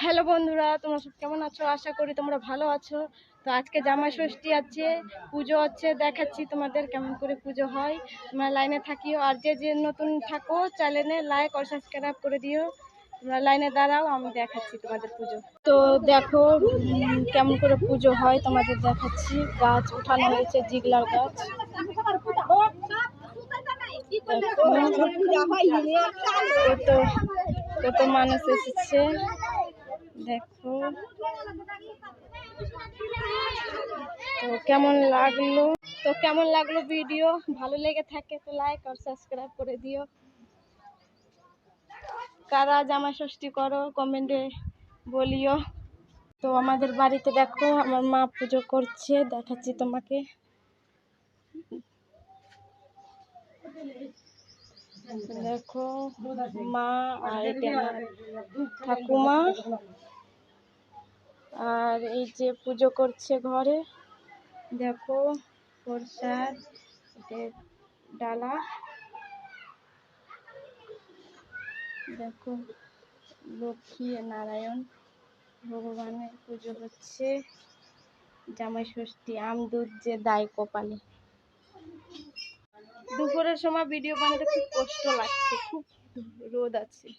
Hello বন্ধুরা, তোমরা সব কেমন আছো? আশা করি তোমরা ভালো আছো। তো আজকে জামাই ষষ্ঠী আছে, পুজো হচ্ছে, দেখাচ্ছি তোমাদের কেমন করে পুজো হয়। তোমরা লাইনে থাকিও, আর যে যে নতুন থাকো চ্যানেলে লাইক আর সাবস্ক্রাইব করে দিও। তোমরা লাইনে দাঁড়াও, আমি দেখাচ্ছি তোমাদের পুজো। তো দেখো কেমন করে পুজো হয় তোমাদের দেখাচ্ছি। গাছ উঠানো হয়েছে, জিগলার গাছ। কত মানুষ এসেছে দেখো। তো কেমন লাগলো ভিডিও? ভালো লেগে থাকে তো লাইক আর সাবস্ক্রাইব করে দিও। কারা জামাই ষষ্ঠী করো কমেন্টে বলিও। তো আমাদের বাড়িতে দেখো আমার মা পুজো করছে, দেখাচ্ছি তোমাকে। দেখো মা আর এটা আমার ঠাকুমা, আর এই যে পুজো করছে ঘরে। দেখো প্রসাদ, এটা ডালা। দেখো লক্ষ্মী নারায়ণ ভগবানের পুজো হচ্ছে। জামাই ষষ্ঠী আম দুধ যে দায় কপালে। দুপুরের সময় ভিডিও বানাতে খুব কষ্ট লাগছে, খুব রোদ আছে।